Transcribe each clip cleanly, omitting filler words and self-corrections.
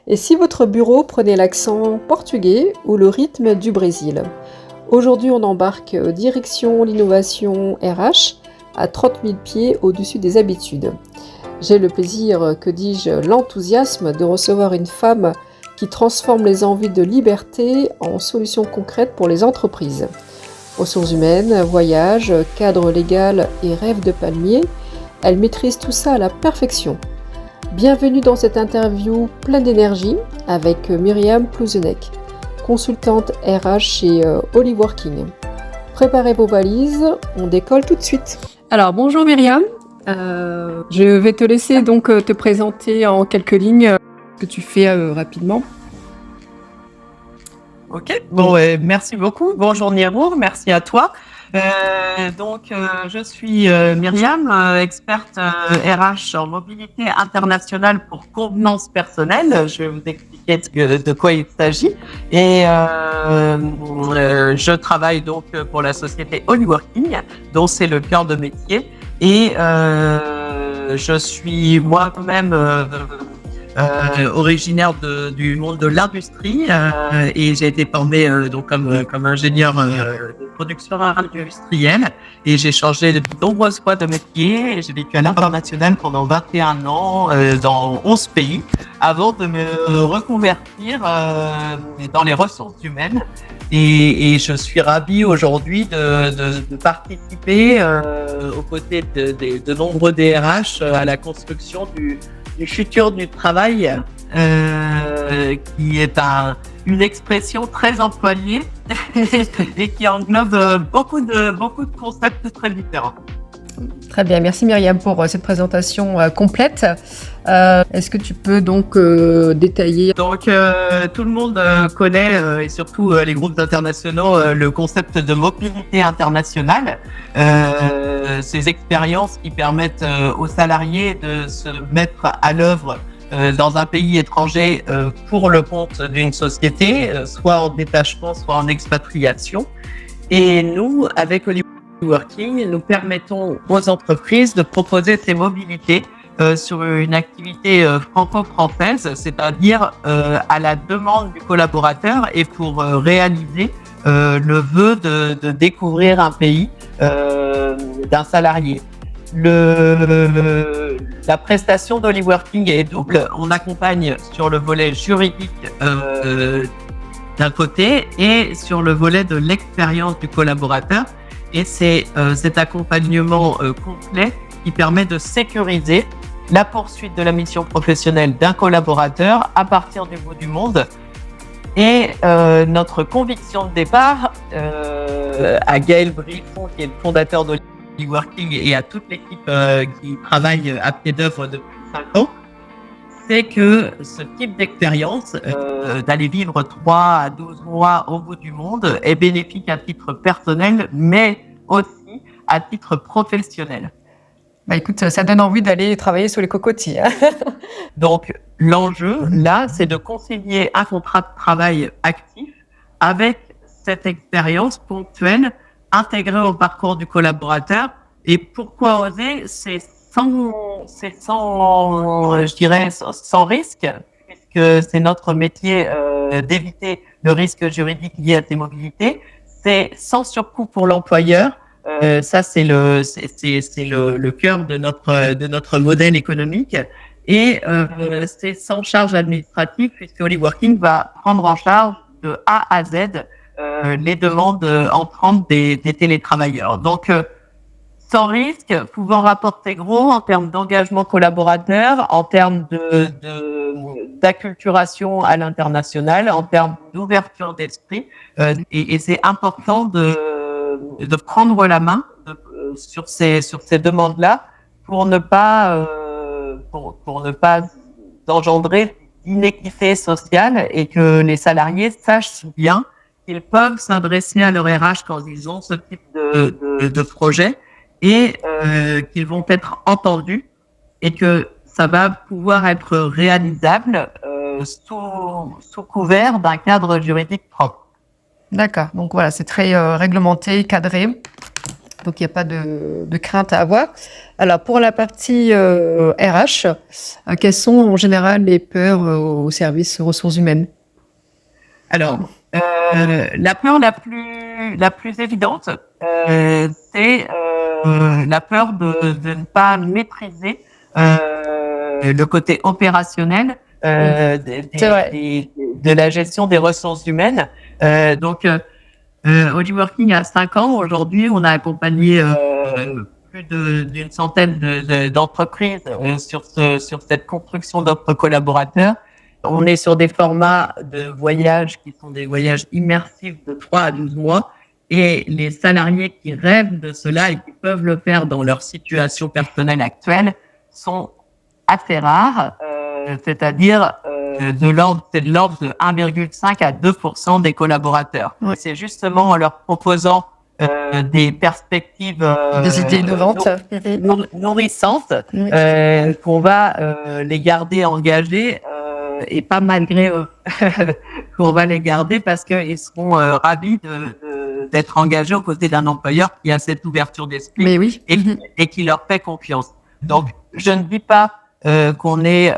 Et si votre bureau prenait l'accent portugais ou le rythme du Brésil? Aujourd'hui, on embarque direction l'innovation RH à 30 000 pieds au-dessus des habitudes. J'ai le plaisir, que dis-je, l'enthousiasme de recevoir une femme qui transforme les envies de liberté en solutions concrètes pour les entreprises. Ressources humaines, voyages, cadre légal et rêve de palmier, elle maîtrise tout ça à la perfection. Bienvenue dans cette interview pleine d'énergie avec Myriam Plouzenek, consultante RH chez Oliworking. Préparez vos valises, on décolle tout de suite. Alors bonjour Myriam, je vais te laisser donc te présenter en quelques lignes ce que tu fais rapidement. Ok, bon, merci beaucoup. Bonjour Niamour, merci à toi. Je suis Myriam, experte RH en mobilité internationale pour convenance personnelle. Je vais vous expliquer de quoi il s'agit. Et je travaille donc pour la société Oliworking, dont c'est le cœur de métier. Et je suis moi-même originaire du monde de l'industrie et j'ai été formé donc comme ingénieur de production industrielle et j'ai changé de nombreuses fois de métier et j'ai vécu à l'international pendant 21 ans dans 11 pays avant de me reconvertir dans les ressources humaines et je suis ravi aujourd'hui de participer aux côtés de nombreux DRH à la construction du futur du travail, qui est une expression très employée et qui englobe beaucoup de concepts très différents. Très bien, merci Myriam pour cette présentation complète. Est-ce que tu peux donc détailler? Donc tout le monde connaît, et surtout les groupes internationaux, le concept de mobilité internationale. Ces expériences qui permettent aux salariés de se mettre à l'œuvre dans un pays étranger pour le compte d'une société, soit en détachement, soit en expatriation. Et nous, avec Oliworking, nous permettons aux entreprises de proposer ces mobilités sur une activité franco-française, c'est-à-dire à la demande du collaborateur et pour réaliser le vœu de découvrir un pays d'un salarié. La prestation d'Oliworking est double. On accompagne sur le volet juridique d'un côté et sur le volet de l'expérience du collaborateur. Et c'est cet accompagnement complet qui permet de sécuriser la poursuite de la mission professionnelle d'un collaborateur à partir du bout du monde. Et notre conviction de départ, à Gaël Briffon, qui est le fondateur d'Oliworking, et à toute l'équipe qui travaille à pied d'œuvre depuis 5 ans, c'est que ce type d'expérience, d'aller vivre 3 à 12 mois au bout du monde, est bénéfique à titre personnel, mais aussi à titre professionnel. Bah écoute, ça donne envie d'aller travailler sur les cocotiers. Hein. Donc, l'enjeu, là, c'est de concilier un contrat de travail actif avec cette expérience ponctuelle intégrée au parcours du collaborateur. Et pourquoi oser? C'est sans risque, puisque c'est notre métier d'éviter le risque juridique lié à ces mobilités. C'est sans surcoût pour l'employeur. Ça, c'est le cœur de notre modèle économique. Et c'est sans charge administrative, puisque Oliworking va prendre en charge de A à Z les demandes entrantes des télétravailleurs. Donc, sans risque, pouvant rapporter gros en termes d'engagement collaborateur, en termes d'acculturation à l'international, en termes d'ouverture d'esprit. Et c'est important de prendre la main sur ces demandes-là pour ne pas engendrer d'inéquité sociale et que les salariés sachent bien qu'ils peuvent s'adresser à leur RH quand ils ont ce type de projet et qu'ils vont être entendus et que ça va pouvoir être réalisable sous couvert d'un cadre juridique propre. D'accord, donc voilà, c'est très réglementé, cadré. Donc, il n'y a pas de crainte à avoir. Alors, pour la partie RH, quelles sont en général les peurs au service ressources humaines? Alors, la peur la plus évidente, c'est la peur de ne pas maîtriser le côté opérationnel de la gestion des ressources humaines. Hollyworking a 5 ans. Aujourd'hui, on a accompagné plus d'une centaine d'entreprises sur cette construction d'offres collaborateurs. On est sur des formats de voyages qui sont des voyages immersifs de 3 à 12 mois. Et les salariés qui rêvent de cela et qui peuvent le faire dans leur situation personnelle actuelle sont assez rares, c'est-à-dire de l'ordre de 1,5 à 2% des collaborateurs. Oui. C'est justement en leur proposant des perspectives Des idées innovantes, nourrissantes oui. qu'on va les garder engagés et pas malgré eux. Qu'on va les garder parce qu'ils seront ravis d'être engagés aux côtés d'un employeur qui a cette ouverture d'esprit. Mais oui. Et qui leur fait confiance. Donc, je ne dis pas qu'on est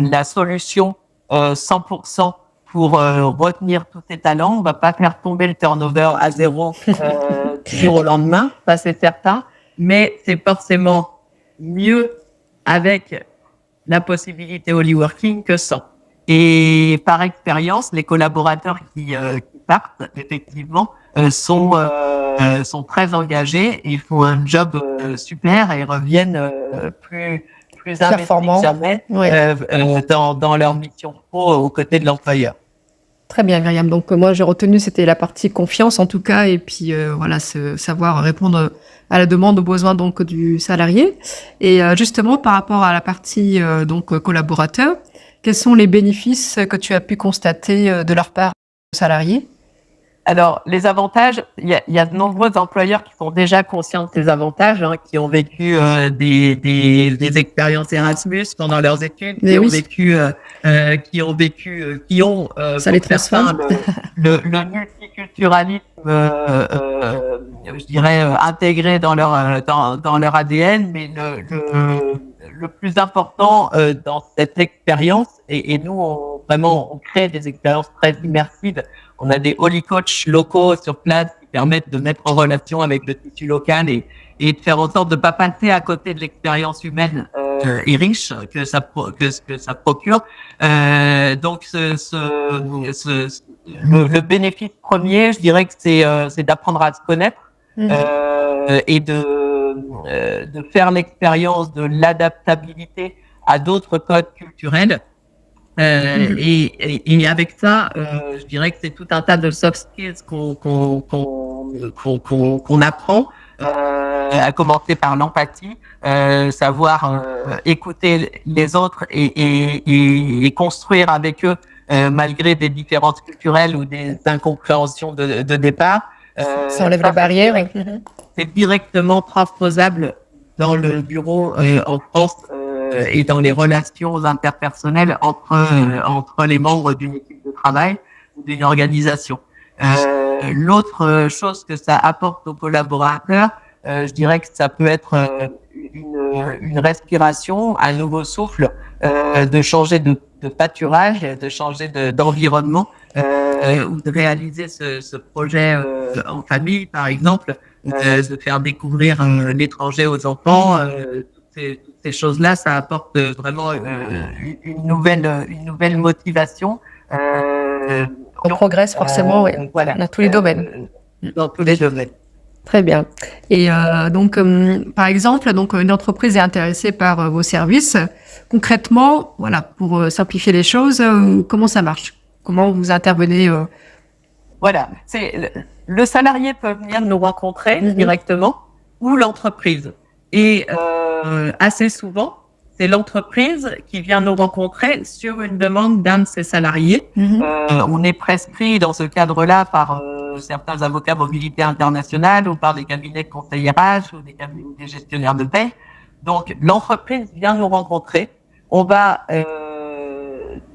la solution 100% pour retenir tous ces talents. On va pas faire tomber le turnover à 0 du jour au lendemain, ça c'est certain. Mais c'est forcément mieux avec la possibilité Hollyworking que sans. Et par expérience, les collaborateurs qui partent, effectivement, sont très engagés, ils font un job super et reviennent plus performants, investis que jamais dans leur mission pro aux côtés de l'employeur. Très bien, Myriam. Donc moi, j'ai retenu, c'était la partie confiance en tout cas, et puis voilà, savoir répondre à la demande, aux besoins donc du salarié. Et justement, par rapport à la partie donc collaborateur, quels sont les bénéfices que tu as pu constater de leur part aux salariés? Alors, les avantages, il y a de nombreux employeurs qui sont déjà conscients de ces avantages, qui ont vécu des expériences Erasmus pendant leurs études, qui ont ça les transforme. Le multiculturalisme, je dirais intégré dans leur ADN, mais le plus important dans cette expérience, et nous on crée des expériences très immersives. On a des Holly Coach locaux sur place qui permettent de mettre en relation avec le tissu local et de faire en sorte de pas passer à côté de l'expérience humaine et riche que ça procure. Donc le bénéfice premier, je dirais que c'est d'apprendre à se connaître et de faire l'expérience de l'adaptabilité à d'autres codes culturels. Et avec ça, je dirais que c'est tout un tas de soft skills qu'on apprend, à commencer par l'empathie, savoir écouter les autres et construire avec eux malgré des différences culturelles ou des incompréhensions de départ. Ça enlève les barrières. C'est directement transposable dans le bureau en France. Et dans les relations interpersonnelles entre les membres d'une équipe de travail ou d'une organisation. L'autre chose que ça apporte aux collaborateurs, je dirais que ça peut être une respiration, un nouveau souffle, de changer de pâturage, de changer d'environnement, ou de réaliser ce projet en famille, par exemple, de faire découvrir l'étranger aux enfants. Toutes ces choses-là, ça apporte vraiment une nouvelle motivation. On progresse forcément, oui, voilà, dans tous les domaines. Dans tous les domaines. Très bien. Et donc, par exemple, donc une entreprise est intéressée par vos services. Concrètement, voilà, pour simplifier les choses, comment ça marche? Comment vous intervenez Voilà, le salarié peut venir nous rencontrer directement ou l'entreprise. Et assez souvent, c'est l'entreprise qui vient nous rencontrer sur une demande d'un de ses salariés. On est prescrit dans ce cadre-là par certains avocats mobilité internationale ou par des cabinets de conseil RH ou des gestionnaires de paie. Donc, l'entreprise vient nous rencontrer. On va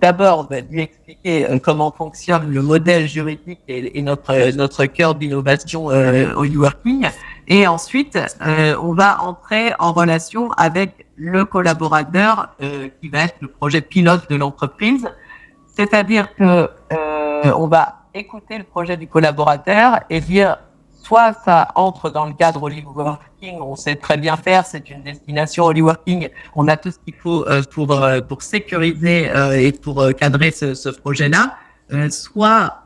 d'abord lui expliquer comment fonctionne le modèle juridique et notre cœur d'innovation Hollyworking. Et ensuite, on va entrer en relation avec le collaborateur qui va être le projet pilote de l'entreprise. C'est-à-dire que on va écouter le projet du collaborateur et dire soit ça entre dans le cadre Hollyworking, on sait très bien faire, c'est une destination Hollyworking, on a tout ce qu'il faut pour sécuriser et pour cadrer ce projet-là. Soit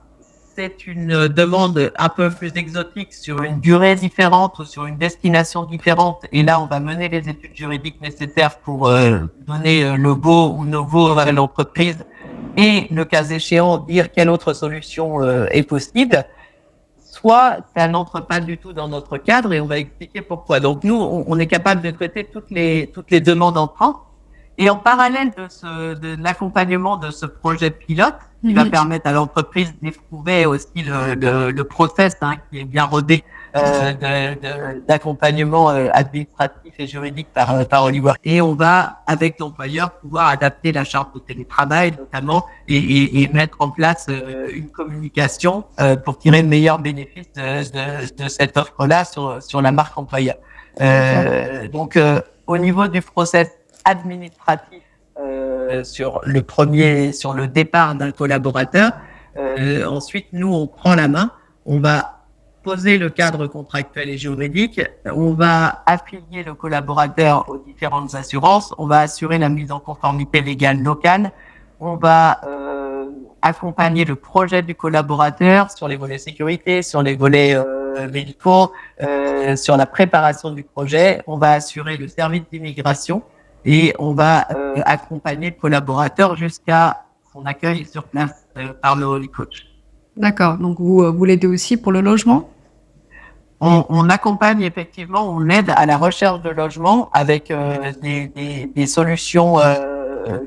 c'est une demande un peu plus exotique sur une durée différente ou sur une destination différente. Et là, on va mener les études juridiques nécessaires pour donner le go ou no go à l'entreprise et, le cas échéant, dire quelle autre solution est possible. Soit ça n'entre pas du tout dans notre cadre et on va expliquer pourquoi. Donc nous, on est capable de traiter toutes les demandes entrantes. Et en parallèle de l'accompagnement de ce projet pilote, qui va permettre à l'entreprise d'éprouver aussi le process qui est bien rodé d'accompagnement administratif et juridique par Hollywork. Et on va, avec l'employeur, pouvoir adapter la charte de télétravail notamment et mettre en place une communication pour tirer le meilleur bénéfice de cette offre-là sur la marque employeur. Donc, au niveau du process administratif sur le départ d'un collaborateur. Ensuite, nous, on prend la main, on va poser le cadre contractuel et juridique, on va affilier le collaborateur aux différentes assurances, on va assurer la mise en conformité légale locale, on va accompagner le projet du collaborateur sur les volets sécurité, sur les volets médicaux, sur la préparation du projet, on va assurer le service d'immigration, et on va accompagner le collaborateur jusqu'à son accueil sur place par le Holy Coach. D'accord, donc vous l'aidez aussi pour le logement ? On accompagne effectivement, on aide à la recherche de logement avec des solutions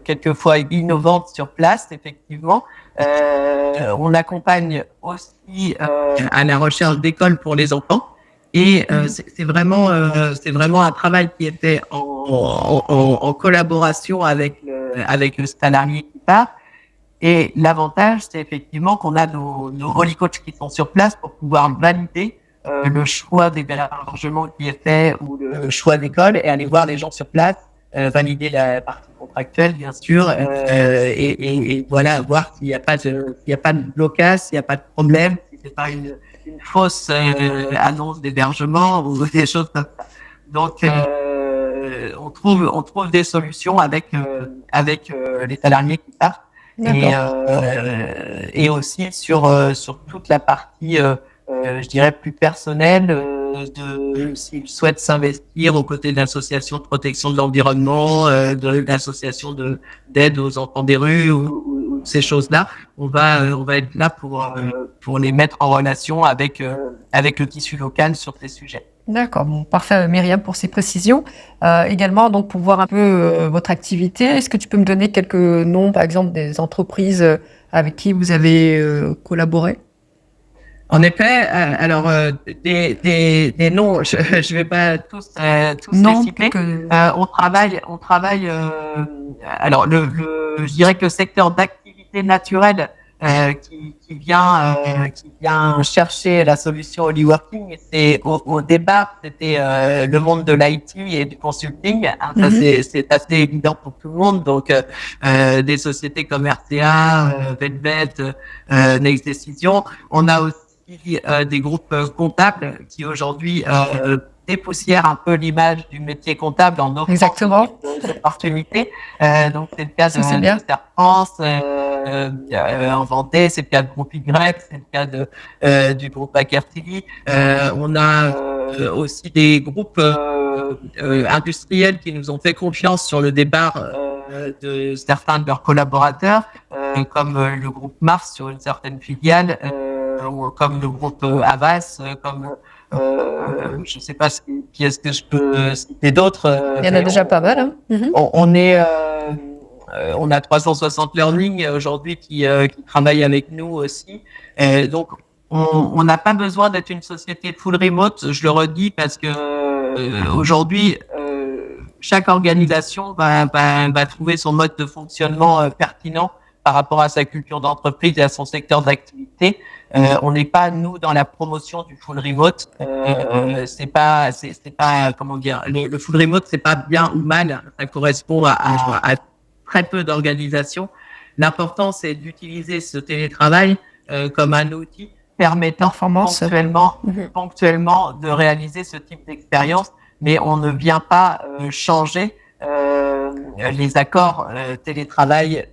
quelquefois innovantes sur place, effectivement. On accompagne aussi à la recherche d'écoles pour les enfants. Et c'est vraiment un travail qui est fait en collaboration avec le salarié qui part. Et l'avantage, c'est effectivement qu'on a nos Holy Coach qui sont sur place pour pouvoir valider le choix d'hébergement qui est fait ou le choix d'école et aller voir les gens sur place, valider la partie contractuelle bien sûr et voilà, voir s'il n'y a pas de blocage, s'il n'y a pas de problème, si c'est pas une fausse annonce d'hébergement ou des choses comme ça. Donc on trouve des solutions avec les salariés qui partent et aussi sur toute la partie je dirais plus personnelle s'ils souhaitent s'investir aux côtés de l'association de protection de l'environnement, de l'association d'aide aux enfants des rues ou ces choses-là, on va être là pour les mettre en relation avec le tissu local sur ces sujets. D'accord, bon, parfait Myriam pour ces précisions. Également, donc pour voir un peu votre activité, est-ce que tu peux me donner quelques noms, par exemple, des entreprises avec qui vous avez collaboré ? En effet, alors des noms, je vais pas tous les citer. On travaille. Alors je dirais que le secteur d'activité naturelle qui vient chercher la solution Hollyworking, c'est au départ c'était le monde de l'IT et du consulting. Ça c'est assez évident pour tout le monde. Donc des sociétés comme RCA, Velvet, Next Decision. On a aussi des groupes comptables qui aujourd'hui dépoussièrent un peu l'image du métier comptable en offrant des opportunités. Donc c'est le cas de Serre France en Vendée, c'est le cas de groupe Y, c'est le cas du groupe Akertili. On a aussi des groupes industriels qui nous ont fait confiance sur le départ de certains de leurs collaborateurs, comme le groupe Mars sur une certaine filiale, comme le groupe Avas, comme je ne sais pas qui est-ce que je peux citer d'autres. Il y en a déjà pas mal. Hein. On a 360 Learning aujourd'hui qui travaille avec nous aussi. Donc on n'a pas besoin d'être une société full remote, je le redis, parce que aujourd'hui chaque organisation va trouver son mode de fonctionnement pertinent par rapport à sa culture d'entreprise et à son secteur d'activité. On n'est pas nous dans la promotion du full remote. C'est pas comment dire, le full remote, c'est pas bien ou mal. Ça correspond à très peu d'organisations. L'important, c'est d'utiliser ce télétravail comme un outil permettant ponctuellement de réaliser ce type d'expérience, mais on ne vient pas changer les accords télétravail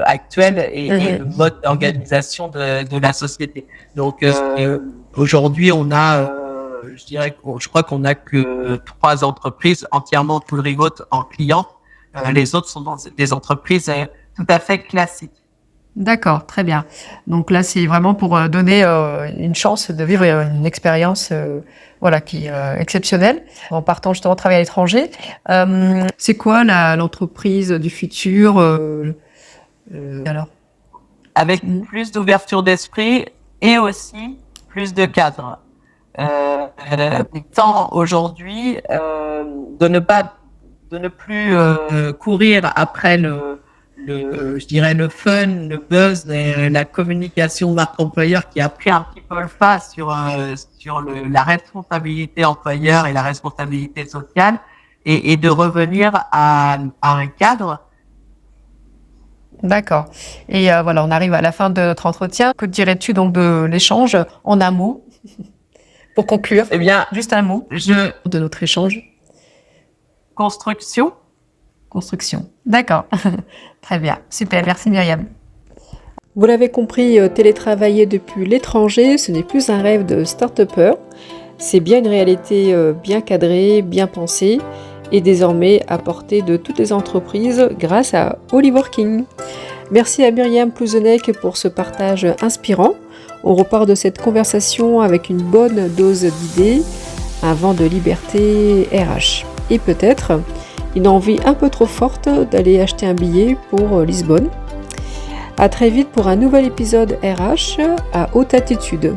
actuels et le mode d'organisation de la société. Donc aujourd'hui, on a, je crois qu'on a que 3 entreprises entièrement full remote en clients. Les autres sont dans des entreprises tout à fait classiques. D'accord, très bien. Donc là, c'est vraiment pour donner une chance de vivre une expérience qui est exceptionnelle en partant justement travailler à l'étranger. C'est quoi l'entreprise du futur alors? Avec plus d'ouverture d'esprit et aussi plus de cadres. Tant aujourd'hui de ne plus courir après le fun, le buzz, la communication marque employeur qui a pris un petit peu le pas sur la responsabilité employeur et la responsabilité sociale et de revenir à un cadre. D'accord. Et on arrive à la fin de notre entretien. Que dirais-tu donc de l'échange en un mot pour conclure? Eh bien, juste un mot de notre échange. Construction. D'accord. Très bien. Super. Merci Myriam. Vous l'avez compris, télétravailler depuis l'étranger, ce n'est plus un rêve de start-upper. C'est bien une réalité bien cadrée, bien pensée et désormais à portée de toutes les entreprises grâce à Oliworking. Merci à Myriam Plouzenec pour ce partage inspirant. On repart de cette conversation avec une bonne dose d'idées, un vent de liberté RH et peut-être une envie un peu trop forte d'aller acheter un billet pour Lisbonne. À très vite pour un nouvel épisode RH à haute altitude.